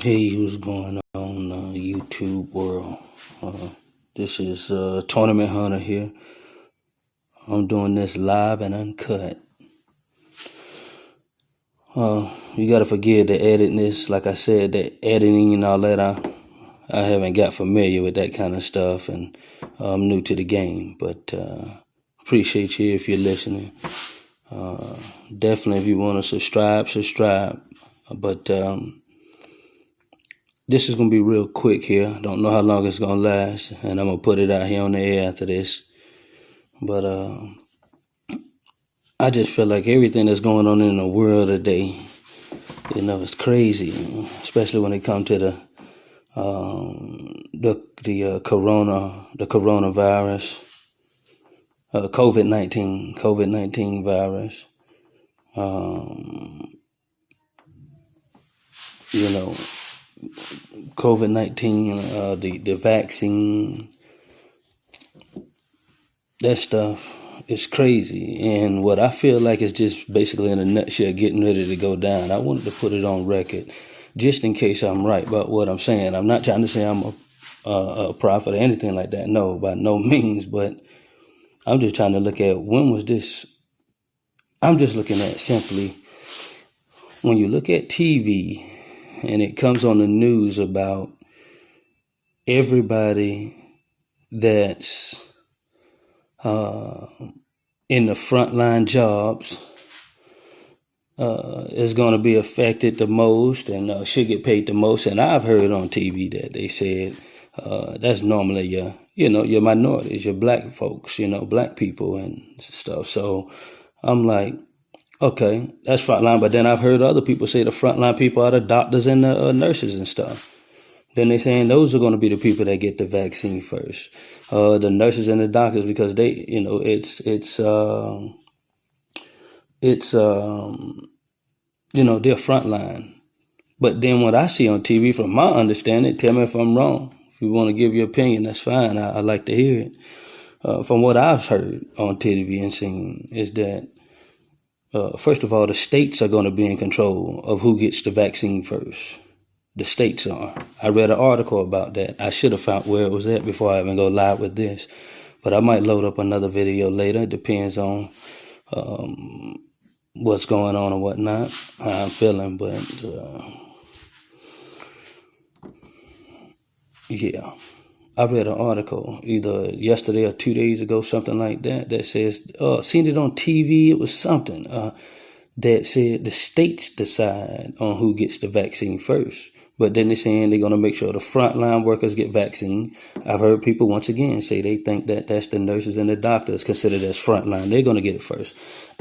Hey, what's going on, YouTube world? This is Tournament Hunter here. I'm doing this live and uncut. You gotta forgive the editness. Like I said, the editing and all that. I haven't got familiar with that kind of stuff, and I'm new to the game. But appreciate you if you're listening. Definitely, if you want to subscribe. But this is going to be real quick here. I don't know how long it's going to last, and I'm going to put it out here on the air after this. But I just feel like everything that's going on in the world today, it's crazy, especially when it comes to the coronavirus, COVID-19 virus. COVID-19, the vaccine, that stuff is crazy. And what I feel like is just basically in a nutshell getting ready to go down. I wanted to put it on record just in case I'm right about what I'm saying. I'm not trying to say I'm a prophet or anything like that. No, by no means. But I'm just trying to look at when was this. I'm just looking at simply when you look at TV and it comes on the news about everybody that's in the frontline jobs is going to be affected the most and should get paid the most. And I've heard on TV that they said that's normally your minorities, your black folks, black people and stuff. So I'm like, okay, that's frontline. But then I've heard other people say the frontline people are the doctors and the nurses and stuff. Then they're saying those are going to be the people that get the vaccine first. The nurses and the doctors, because they, they're frontline. But then what I see on TV, from my understanding, tell me if I'm wrong. If you want to give your opinion, that's fine. I like to hear it. From what I've heard on TV and seen is that, first of all, the states are going to be in control of who gets the vaccine first. The states are. I read an article about that. I should have found where it was at before I even go live with this. But I might load up another video later. It depends on what's going on and whatnot, how I'm feeling. But, yeah. I read an article either yesterday or 2 days ago, something like that, that says, seen it on TV, it was something that said the states decide on who gets the vaccine first. But then they're saying they're going to make sure the frontline workers get vaccine. I've heard people once again say they think that that's the nurses and the doctors considered as frontline. They're going to get it first.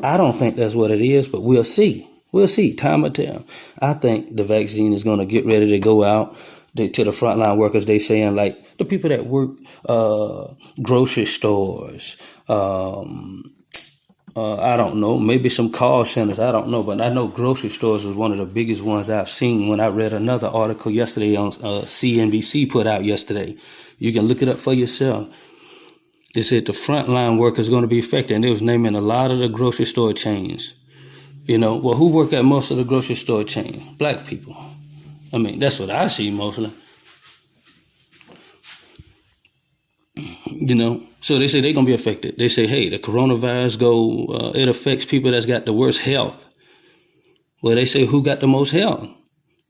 I don't think that's what it is, but we'll see. We'll see. Time will tell. I think the vaccine is going to get ready to go out to the frontline workers. They saying like the people that work grocery stores, I don't know, maybe some call centers, I don't know, but I know grocery stores was one of the biggest ones I've seen when I read another article yesterday on CNBC put out yesterday. You can look it up for yourself. They said the frontline workers going to be affected, and they was naming a lot of the grocery store chains. Well, who work at most of the grocery store chain? Black people. I mean, that's what I see mostly. So they say they're going to be affected. They say, hey, the coronavirus it affects people that's got the worst health. Well, they say who got the most health?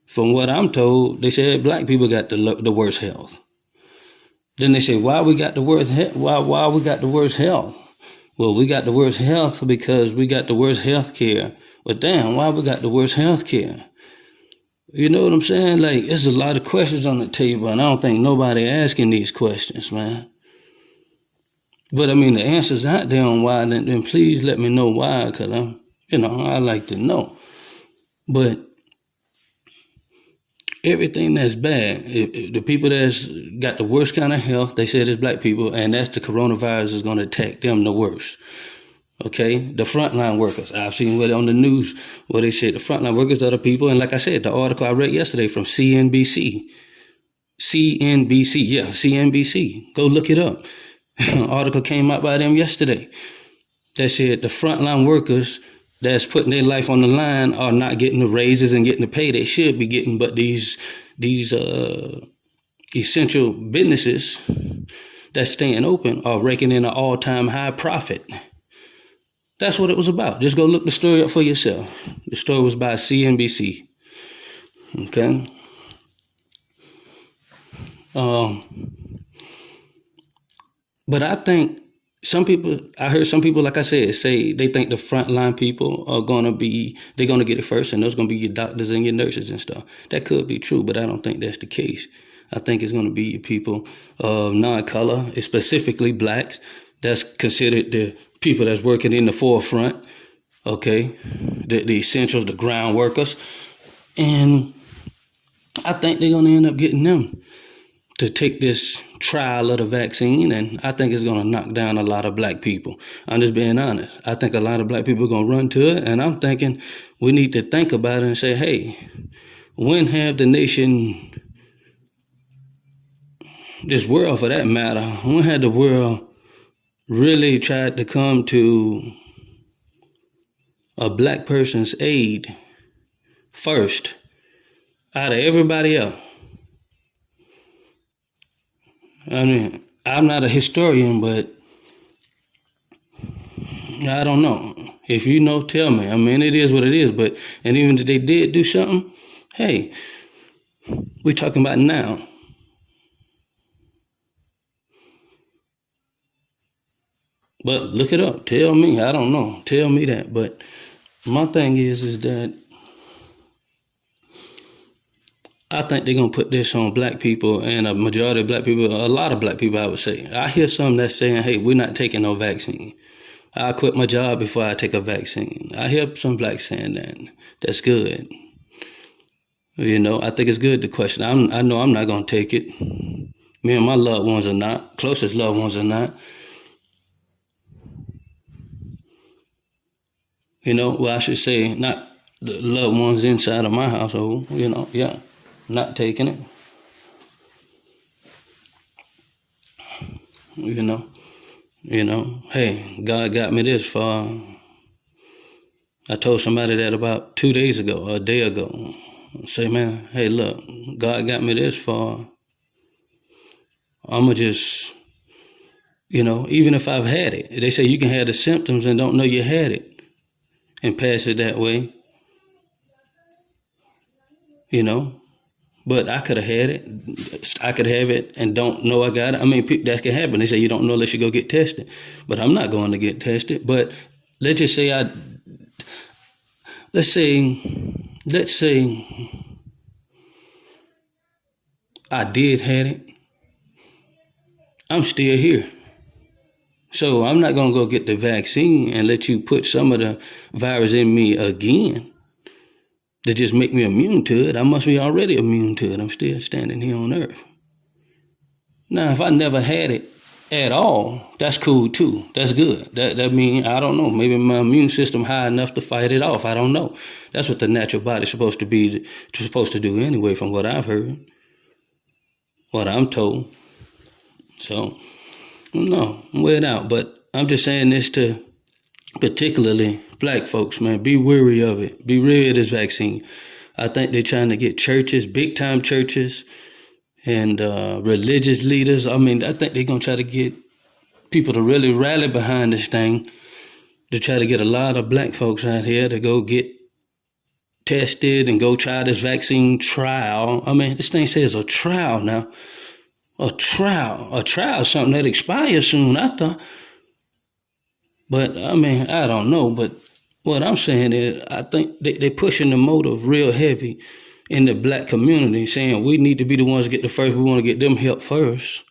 From what I'm told, they said black people got the worst health. Then they say, why we got the worst why we got the worst health? Well, we got the worst health because we got the worst health care. But damn, why we got the worst health care? You know what I'm saying? Like, there's a lot of questions on the table, and I don't think nobody asking these questions, man. But I mean, the answer's out there on why, then please let me know why, because I like to know. But everything that's bad, the people that's got the worst kind of health, they said it's black people, and that's the coronavirus is going to attack them the worst. Okay, the frontline workers. I've seen it on the news where they said the frontline workers are the people, and like I said, the article I read yesterday from CNBC. CNBC. Go look it up. Article came out by them yesterday that said the frontline workers that's putting their life on the line are not getting the raises and getting the pay they should be getting, but these these essential businesses that's staying open are raking in an all-time high profit. That's what it was about. Just go look the story up for yourself. The story was by CNBC. Okay. But I think I heard some people, like I said, say they think the frontline people are they're going to get it first, and those going to be your doctors and your nurses and stuff. That could be true, but I don't think that's the case. I think it's going to be your people of non-color, specifically blacks. That's considered the people that's working in the forefront, okay? The essentials, the ground workers. And I think they're going to end up getting them to take this trial of the vaccine, and I think it's going to knock down a lot of black people. I'm just being honest. I think a lot of black people are going to run to it, and I'm thinking we need to think about it and say, hey, when have the nation, this world for that matter, when had the world really tried to come to a black person's aid first out of everybody else? I mean, I'm not a historian, but I don't know. If you know, tell me. I mean, it is what it is. And even if they did do something, hey, we're talking about now. But look it up. Tell me. I don't know. Tell me that. But my thing is that I think they're going to put this on black people, and a majority of black people, a lot of black people, I would say. I hear some that's saying, hey, we're not taking no vaccine. I'll quit my job before I take a vaccine. I hear some blacks saying that. That's good. You know, I think it's good to question. I know I'm not going to take it. Me and my loved ones are not. Closest loved ones are not. You know, well, I should say not the loved ones inside of my household, you know, yeah. Not taking it. You know, hey, God got me this far. I told somebody that about 2 days ago, or a day ago. Say, man, hey, look, God got me this far. I'ma just, even if I've had it. They say you can have the symptoms and don't know you had it and pass it that way. But I could have had it. I could have it and don't know I got it. I mean, that can happen. They say you don't know unless you go get tested. But I'm not going to get tested. But let's just say let's say I did have it. I'm still here. So I'm not going to go get the vaccine and let you put some of the virus in me again to just make me immune to it. I must be already immune to it. I'm still standing here on earth. Now, if I never had it at all, that's cool too. That's good. That means, I don't know, maybe my immune system high enough to fight it off. I don't know. That's what the natural body's supposed to do anyway, from what I've heard, what I'm told. So, no, I'm weird out. But I'm just saying this to particularly black folks, man. Be wary of it. Be wary of this vaccine. I think they're trying to get churches, big time churches, and religious leaders. I mean, I think they're going to try to get people to really rally behind this thing, to try to get a lot of black folks out here to go get tested and go try this vaccine trial. I mean, this thing says a trial now. A trial is something that expires soon, I thought. But, I mean, I don't know. But what I'm saying is, I think they're pushing the motive real heavy in the black community, saying we need to be the ones to get the first. We want to get them help first.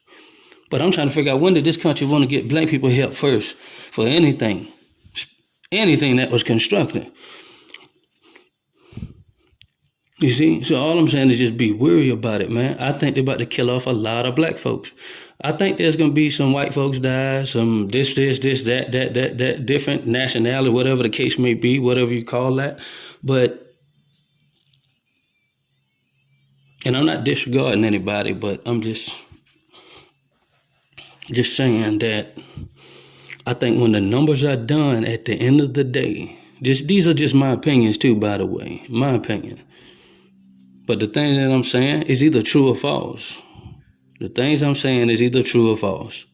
But I'm trying to figure out, when did this country want to get black people help first for anything that was constructive? You see? So all I'm saying is just be wary about it, man. I think they're about to kill off a lot of black folks. I think there's going to be some white folks die, some this, that, different nationality, whatever the case may be, whatever you call that. And I'm not disregarding anybody, but I'm just saying that I think when the numbers are done at the end of the day, these are just my opinions too, by the way, my opinion. But the thing that I'm saying is either true or false. The things I'm saying is either true or false.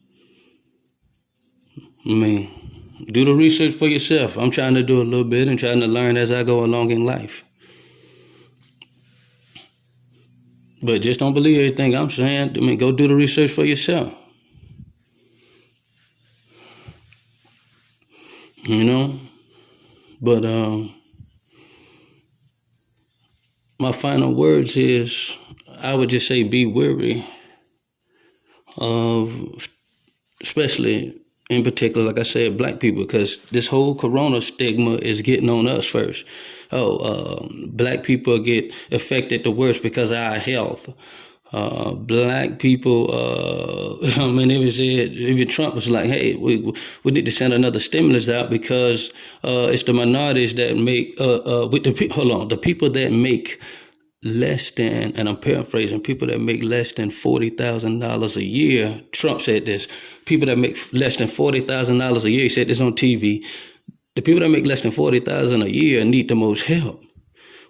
I mean, do the research for yourself. I'm trying to do a little bit and trying to learn as I go along in life. But just don't believe everything I'm saying. I mean, go do the research for yourself. You know? But my final words is, I would just say be wary of, especially in particular, like I said, black people, because this whole corona stigma is getting on us first. Black people get affected the worst because of our health. Black people, I mean, even Trump was like, hey, we need to send another stimulus out because it's the minorities that make, the people that make less than, and I'm paraphrasing, people that make less than $40,000 a year. Trump said this. People that make less than $40,000 a year, he said this on TV. The people that make less than $40,000 a year need the most help.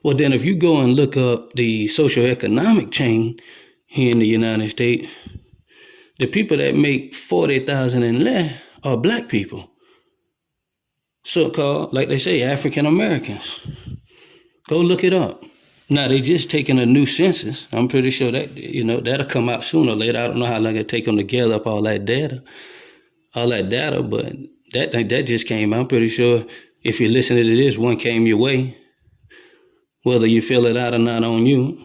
Well, then if you go and look up the socioeconomic chain here in the United States, the people that make $40,000 and less are black people. So-called, like they say, African Americans. Go look it up. Now, they just taking a new census. I'm pretty sure that, that'll come out sooner or later. I don't know how long it'll take them to gather up all that data, but that just came out. I'm pretty sure if you're listening to this, one came your way, whether you fill it out or not on you,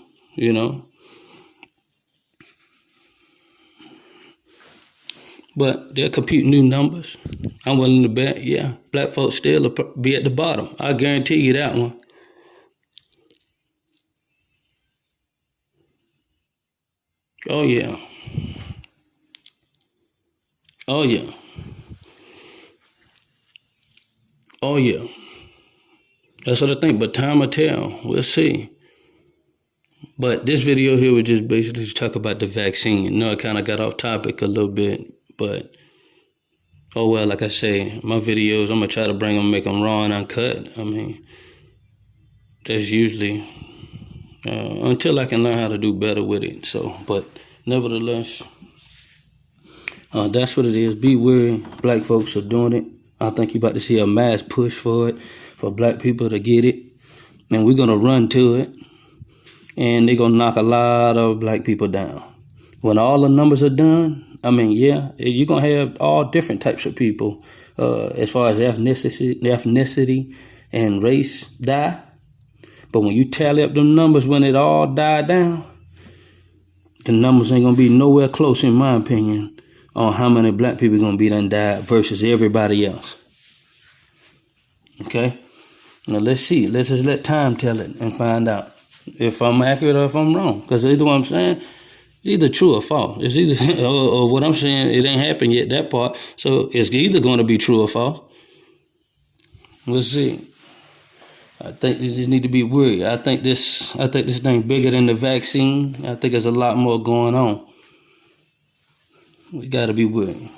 But they'll compute new numbers. I'm willing to bet, yeah, black folks still will be at the bottom. I guarantee you that one. Oh, yeah. Oh, yeah. Oh, yeah. That's what I think, but time will tell. We'll see. But this video here was just basically to talk about the vaccine. I kind of got off topic a little bit, but oh well, like I say, my videos, I'm going to try to bring them, make them raw and uncut. I mean, that's usually, until I can learn how to do better with it. So, but nevertheless, that's what it is. Be wary. Black folks are doing it. I think you're about to see a mass push for it, for black people to get it. And we're going to run to it. And they're going to knock a lot of black people down. When all the numbers are done, I mean, yeah, you're going to have all different types of people as far as ethnicity and race die. But when you tally up them numbers, when it all died down, the numbers ain't going to be nowhere close, in my opinion, on how many black people are going to be done died versus everybody else. Okay? Now, let's see. Let's just let time tell it and find out if I'm accurate or if I'm wrong. Because either what I'm saying, either true or false. It's either, or what I'm saying, it ain't happened yet, that part. So it's either going to be true or false. We'll see. I think you just need to be worried. I think this thing bigger than the vaccine. I think there's a lot more going on. We got to be worried.